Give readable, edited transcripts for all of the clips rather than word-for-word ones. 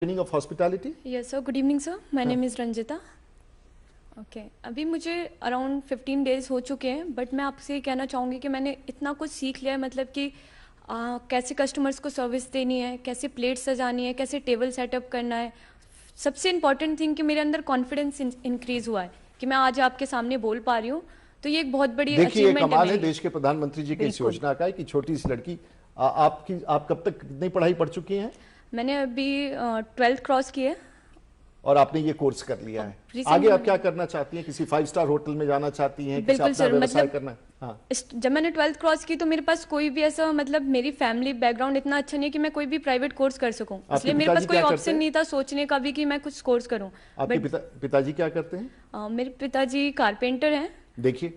Training of hospitality? Yes, sir. Good evening, sir. My name is Ranjita. Okay अभी मुझे around 15 days हो चुके हैं, बट मैं आपसे ये कहना चाहूँगी कि मैंने इतना कुछ सीख लिया है, मतलब कि कैसे कस्टमर्स को सर्विस देनी है, कैसे प्लेट सजानी है, कैसे टेबल सेटअप करना है. सबसे इम्पॉर्टेंट थिंग कि मेरे अंदर कॉन्फिडेंस इंक्रीज हुआ है कि मैं आज आपके सामने बोल पा रही हूँ. तो ये एक बहुत बड़ी देखिए, अचीवमेंट कमाल है है देश के प्रधानमंत्री जी की इस योजना का है कि छोटी सी लड़की आप कब तक कितनी पढ़ाई पढ़ चुकी हैं? मैंने अभी 12th क्रॉस की है. और आपने ये कोर्स कर लिया है. आगे आप क्या करना चाहती हैं? किसी 5 स्टार होटल में जाना चाहती हैं? किसी अपना व्यवसाय करना है? हाँ. जब मैंने 12th क्रॉस की तो मेरे पास कोई भी ऐसा, मतलब मेरी फैमिली बैकग्राउंड इतना अच्छा नहीं है कि मैं कोई भी प्राइवेट कोर्स कर सकूं. इसलिए मेरे पास कोई ऑप्शन नहीं था सोचने का भी कि मैं कुछ कोर्स करूं. आपके पिताजी क्या करते हैं? मेरे पिताजी कारपेंटर हैं. देखिए,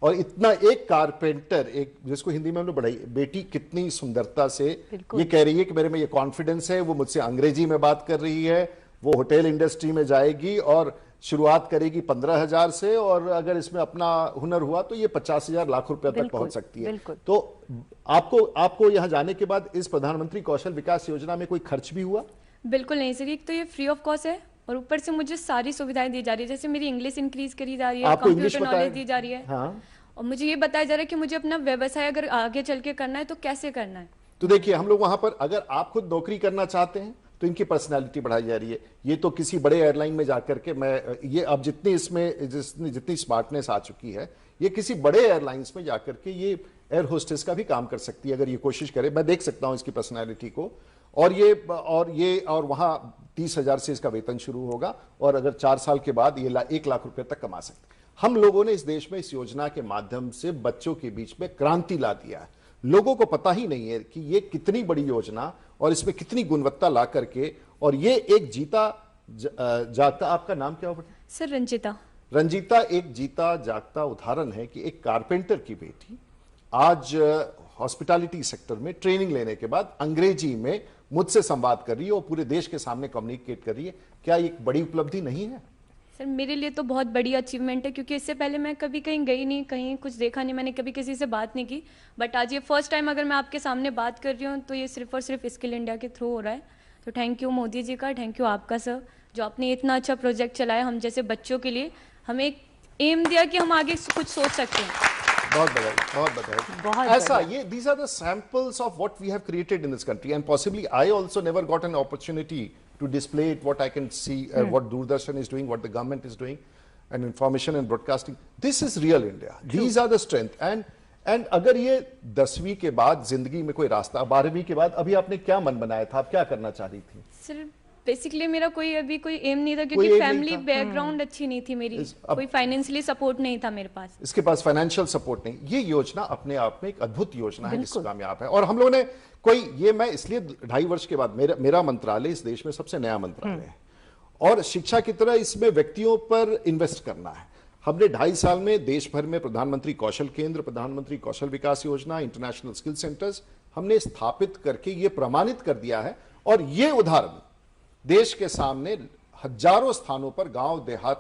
और इतना एक कारपेंटर, एक जिसको हिंदी में हमने बढ़ाई बेटी कितनी सुंदरता से ये कह रही है कि मेरे में ये कॉन्फिडेंस है. वो मुझसे अंग्रेजी में बात कर रही है. वो होटल इंडस्ट्री में जाएगी और शुरुआत करेगी 15,000 से, और अगर इसमें अपना हुनर हुआ तो ये 50,000 लाख रुपए तक पहुंच सकती है. तो आपको यहां जाने के बाद इस प्रधानमंत्री कौशल विकास योजना में कोई खर्च भी हुआ? बिल्कुल नहीं सर. एक तो ये फ्री ऑफ कॉस्ट है और ऊपर से मुझे सारी सुविधाएं दी जा रही है. जैसे मेरी इंग्लिश इंक्रीज करी जा रही है, कंप्यूटर नॉलेज दी जा रही है. हाँ. और मुझे ये बताया जा रहा है कि मुझे अपना व्यवसाय अगर आगे चल के करना है तो कैसे करना है. तो देखिए, हम लोग वहां पर, अगर आप खुद नौकरी करना चाहते हैं तो इनकी पर्सनालिटी बढ़ाई जा रही है. ये तो किसी बड़े एयरलाइन में जाकर के, मैं ये अब जितनी स्मार्टनेस आ चुकी है, ये किसी बड़े एयरलाइंस में जाकर के ये एयर होस्टेस का भी काम कर सकती है अगर ये कोशिश करे. मैं देख सकता हूं इसकी पर्सनालिटी को. और वहां 30,000 से इसका वेतन शुरू होगा, और अगर 4 साल के बाद ये 1 लाख रुपए तक कमा सकते. हम लोगों ने इस देश में इस योजना के माध्यम से बच्चों के बीच में क्रांति ला दिया है. लोगों को पता ही नहीं है कि ये कितनी बड़ी योजना और इसमें कितनी गुणवत्ता ला करके, और ये एक जीता जागता, आपका नाम क्या हो? सर रंजिता. रंजीता एक जीता जागता उदाहरण है कि एक कारपेंटर की बेटी आज हॉस्पिटैलिटी सेक्टर में ट्रेनिंग लेने के बाद अंग्रेजी में मुझसे संवाद कर रही है और पूरे देश के सामने कम्युनिकेट कर रही है. क्या एक बड़ी उपलब्धि नहीं है? सर मेरे लिए तो बहुत बड़ी अचीवमेंट है, क्योंकि इससे पहले मैं कभी कहीं गई नहीं, कहीं कुछ देखा नहीं, मैंने कभी किसी से बात नहीं की. बट आज ये फर्स्ट टाइम अगर मैं आपके सामने बात कर रही हूँ तो ये सिर्फ और सिर्फ स्किल इंडिया के थ्रू हो रहा है. तो थैंक यू मोदी जी का, थैंक यू आपका सर, जो आपने इतना अच्छा प्रोजेक्ट चलाया हम जैसे बच्चों के लिए. हमें एक एम दिया कि हम आगे कुछ सोच सकते हैं. बहुत बधाई, बहुत बधाई. ऐसा ये these are the samples of what we have created in this country, and possibly I also never got an opportunity to display it, what I can see, what Doordarshan is doing, what the government is doing, and information and broadcasting. This is real India. These are the strength. And अगर ये 10वीं के बाद जिंदगी में कोई रास्ता, 12वीं के बाद अभी आपने क्या मन बनाया था, आप क्या करना चाह रही थी? सर बेसिकली मेरा कोई एम नहीं था, क्योंकि फैमिली बैकग्राउंड अच्छी नहीं थी मेरी. कोई फाइनेंशियली सपोर्ट नहीं था मेरे पास. इसके पास फाइनेंशियल सपोर्ट नहीं. ये योजना अपने आप में एक अद्भुत योजना है जिससे कामयाब है. और हम लोगों ने ये मैं इसलिए 2.5 वर्ष के बाद, मेरा मंत्रालय इस देश में सबसे नया मंत्रालय है, और शिक्षा की तरह इसमें व्यक्तियों पर इन्वेस्ट करना है. हमने 2.5 साल में देश भर में प्रधानमंत्री कौशल केंद्र, प्रधानमंत्री कौशल विकास योजना, इंटरनेशनल स्किल सेंटर्स हमने स्थापित करके ये प्रमाणित कर दिया है. और ये उदाहरण देश के सामने हजारों स्थानों पर, गांव देहात